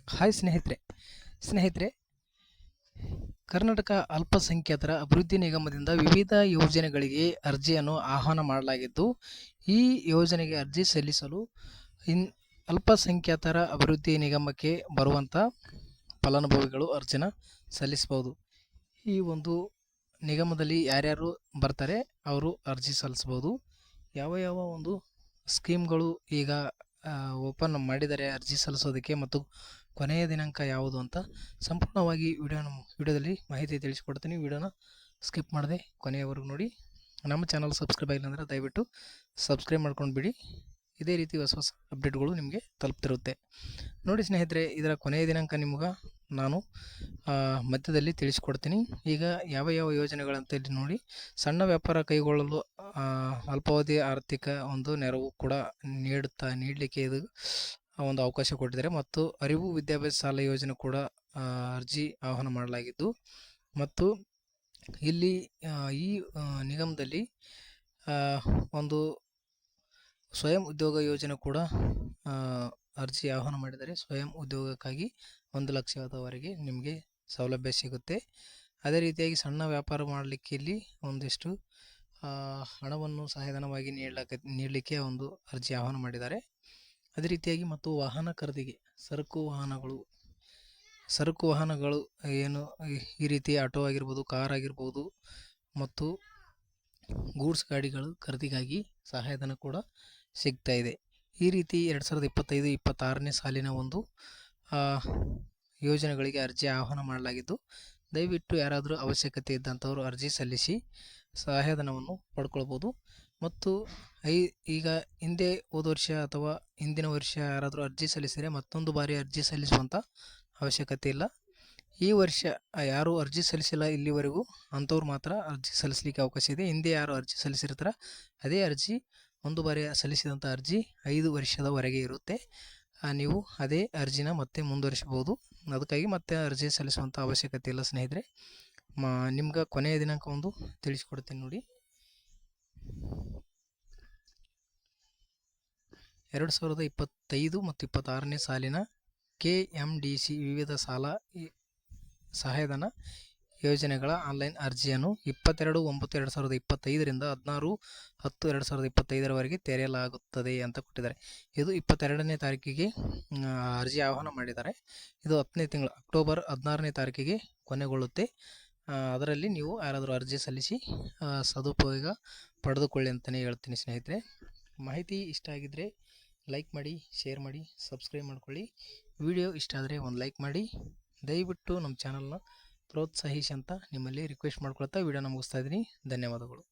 Hi ಸ್ನೇಹಿತರೆ, ಕರ್ನಾಟಕ ಅಲ್ಪಸಂಖ್ಯಾತರ ಅಭಿವೃದ್ಧಿ ನಿಗಮದಿಂದ ವಿವಿಧ ಯೋಜನೆಗಳಿಗೆ ಅರ್ಜಿಯನ್ನು ಆಹ್ವಾನ ಮಾಡಲಾಗಿದ್ದು, ಈ ಯೋಜನೆಗೆ ಅರ್ಜಿ ಸಲ್ಲಿಸಲು ಅಲ್ಪಸಂಖ್ಯಾತರ ಅಭಿವೃದ್ಧಿ ನಿಗಮಕ್ಕೆ ಬರುವಂಥ ಫಲಾನುಭವಿಗಳು ಅರ್ಜಿನ ಸಲ್ಲಿಸಬಹುದು. ಈ ಒಂದು ನಿಗಮದಲ್ಲಿ ಯಾರ್ಯಾರು ಬರ್ತಾರೆ ಅವರು ಅರ್ಜಿ ಸಲ್ಲಿಸಬಹುದು. ಯಾವ ಒಂದು ಸ್ಕೀಮ್ಗಳು ಈಗ ಓಪನ್ ಮಾಡಿದರೆ ಅರ್ಜಿ ಸಲ್ಲಿಸೋದಕ್ಕೆ ಮತ್ತು ಕೊನೆಯ ದಿನಾಂಕ ಯಾವುದು ಅಂತ ಸಂಪೂರ್ಣವಾಗಿ ವಿಡಿಯೋದಲ್ಲಿ ಮಾಹಿತಿ ತಿಳಿಸಿಕೊಡ್ತೀನಿ. ವಿಡಿಯೋನ ಸ್ಕಿಪ್ ಮಾಡದೆ ಕೊನೆಯವರೆಗೂ ನೋಡಿ. ನಮ್ಮ ಚಾನಲ್ ಸಬ್ಸ್ಕ್ರೈಬ್ ಆಗಿಲ್ಲ ಅಂದರೆ ದಯವಿಟ್ಟು ಸಬ್ಸ್ಕ್ರೈಬ್ ಮಾಡ್ಕೊಂಡು ಬಿಡಿ. ಇದೇ ರೀತಿ ಹೊಸ ಅಪ್ಡೇಟ್ಗಳು ನಿಮಗೆ ತಲುಪ್ತಿರುತ್ತೆ. ನೋಡಿ ಸ್ನೇಹಿತರೆ, ಇದರ ಕೊನೆಯ ದಿನಾಂಕ ನಿಮ್ಗೆ ನಾನು ಮಧ್ಯದಲ್ಲಿ ತಿಳಿಸಿಕೊಡ್ತೀನಿ. ಈಗ ಯಾವ ಯೋಜನೆಗಳಂತ ಇಲ್ಲಿ ನೋಡಿ. ಸಣ್ಣ ವ್ಯಾಪಾರ ಕೈಗೊಳ್ಳಲು ಅಲ್ಪಾವಧಿ ಆರ್ಥಿಕ ಒಂದು ನೆರವು ಕೂಡ ನೀಡಲಿಕ್ಕೆ ಇದು ಒಂದು ಅವಕಾಶ ಕೊಟ್ಟಿದ್ದಾರೆ. ಮತ್ತು ಅರಿವು ವಿದ್ಯಾಭ್ಯಾಸ ಸಾಲ ಯೋಜನೆ ಕೂಡ ಅರ್ಜಿ ಆಹ್ವಾನ ಮಾಡಲಾಗಿದ್ದು, ಮತ್ತು ಇಲ್ಲಿ ಈ ನಿಗಮದಲ್ಲಿ ಒಂದು ಸ್ವಯಂ ಉದ್ಯೋಗ ಯೋಜನೆ ಕೂಡ ಅರ್ಜಿ ಆಹ್ವಾನ ಮಾಡಿದರೆ ಸ್ವಯಂ ಉದ್ಯೋಗಕ್ಕಾಗಿ 1 ಲಕ್ಷದವರೆಗೆ ನಿಮಗೆ ಸೌಲಭ್ಯ ಸಿಗುತ್ತೆ. ಅದೇ ರೀತಿಯಾಗಿ ಸಣ್ಣ ವ್ಯಾಪಾರ ಮಾಡಲಿಕ್ಕೆ ಇಲ್ಲಿ ಒಂದಿಷ್ಟು ಹಣವನ್ನು ಸಹಾಯಧನವಾಗಿ ನೀಡಲಿಕ್ಕೆ ಒಂದು ಅರ್ಜಿ ಆಹ್ವಾನ ಮಾಡಿದ್ದಾರೆ. ಅದೇ ರೀತಿಯಾಗಿ ಮತ್ತು ವಾಹನ ಖರೀದಿಗೆ ಸರಕು ವಾಹನಗಳು ಏನು ಈ ರೀತಿ ಆಟೋ ಆಗಿರ್ಬೋದು, ಕಾರ್ ಆಗಿರ್ಬೋದು ಮತ್ತು ಗೂಡ್ಸ್ ಗಾಡಿಗಳು ಖರೀದಿಗಾಗಿ ಸಹಾಯಧನ ಕೂಡ ಸಿಗ್ತಾ ಇದೆ. ಈ ರೀತಿ 2025-26ನೇ ಸಾಲಿನ ಒಂದು ಯೋಜನೆಗಳಿಗೆ ಅರ್ಜಿ ಆಹ್ವಾನ ಮಾಡಲಾಗಿದ್ದು, ದಯವಿಟ್ಟು ಯಾರಾದರೂ ಅವಶ್ಯಕತೆ ಇದ್ದಂಥವರು ಅರ್ಜಿ ಸಲ್ಲಿಸಿ ಸಹಾಯಧನವನ್ನು ಪಡ್ಕೊಳ್ಬೋದು. ಮತ್ತು ಈಗ ಹಿಂದೆ ಹೋದ ವರ್ಷ ಅಥವಾ ಹಿಂದಿನ ವರ್ಷ ಯಾರಾದರೂ ಅರ್ಜಿ ಸಲ್ಲಿಸಿದರೆ ಮತ್ತೊಂದು ಬಾರಿ ಅರ್ಜಿ ಸಲ್ಲಿಸುವಂಥ ಅವಶ್ಯಕತೆ ಇಲ್ಲ. ಈ ವರ್ಷ ಯಾರು ಅರ್ಜಿ ಸಲ್ಲಿಸಿಲ್ಲ ಇಲ್ಲಿವರೆಗೂ ಅಂಥವ್ರು ಮಾತ್ರ ಅರ್ಜಿ ಸಲ್ಲಿಸಲಿಕ್ಕೆ ಅವಕಾಶ ಇದೆ. ಹಿಂದೆ ಯಾರು ಅರ್ಜಿ ಸಲ್ಲಿಸಿರ್ತಾರೆ ಅದೇ ಅರ್ಜಿ ಒಂದು ಬಾರಿ ಸಲ್ಲಿಸಿದಂಥ ಅರ್ಜಿ 5 ವರ್ಷದವರೆಗೆ ಇರುತ್ತೆ. ನೀವು ಅದೇ ಅರ್ಜಿನ ಮತ್ತೆ ಮುಂದುವರಿಸಬಹುದು. ಅದಕ್ಕಾಗಿ ಮತ್ತೆ ಅರ್ಜಿ ಸಲ್ಲಿಸುವಂಥ ಅವಶ್ಯಕತೆ ಇಲ್ಲ ಸ್ನೇಹಿತರೆ. ನಿಮ್ಗೆ ಕೊನೆಯ ದಿನಾಂಕ ಒಂದು ತಿಳಿಸ್ಕೊಡ್ತೀನಿ ನೋಡಿ. 2025 ಮತ್ತು 26ನೇ ಸಾಲಿನ KMDC ವಿವಿಧ ಸಾಲ ಸಹಾಯಧನ ಯೋಜನೆಗಳ ಆನ್ಲೈನ್ ಅರ್ಜಿಯನ್ನು 22/9/2025 ರಿಂದ 16/10/2025 ತೆರೆಯಲಾಗುತ್ತದೆ ಅಂತ ಕೊಟ್ಟಿದ್ದಾರೆ. ಇದು 22ನೇ ತಾರೀಕಿಗೆ ಅರ್ಜಿ ಆಹ್ವಾನ ಮಾಡಿದ್ದಾರೆ. ಇದು 10ನೇ ತಿಂಗಳು ಅಕ್ಟೋಬರ್ 16ನೇ ತಾರೀಕಿಗೆ ಕೊನೆಗೊಳ್ಳುತ್ತೆ. ಅದರಲ್ಲಿ ನೀವು ಯಾರಾದರೂ ಅರ್ಜಿ ಸಲ್ಲಿಸಿ ಸದುಪಯೋಗ ಪಡೆದುಕೊಳ್ಳಿ ಅಂತಲೇ ಹೇಳ್ತೀನಿ ಸ್ನೇಹಿತರೆ. ಮಾಹಿತಿ ಇಷ್ಟ ಆಗಿದ್ದರೆ ಲೈಕ್ ಮಾಡಿ, ಶೇರ್ ಮಾಡಿ, ಸಬ್ಸ್ಕ್ರೈಬ್ ಮಾಡ್ಕೊಳ್ಳಿ. ವಿಡಿಯೋ ಇಷ್ಟ ಆದರೆ ಒಂದು ಲೈಕ್ ಮಾಡಿ. ದಯವಿಟ್ಟು ನಮ್ಮ ಚಾನಲ್ನ ಪ್ರೋತ್ಸಾಹಿಸಿ ಅಂತ ನಿಮ್ಮಲ್ಲಿ ರಿಕ್ವೆಸ್ಟ್ ಮಾಡ್ಕೊಳ್ತಾ ವಿಡಿಯೋನ ಮುಗಿಸ್ತಾ ಇದ್ದೀನಿ. ಧನ್ಯವಾದಗಳು.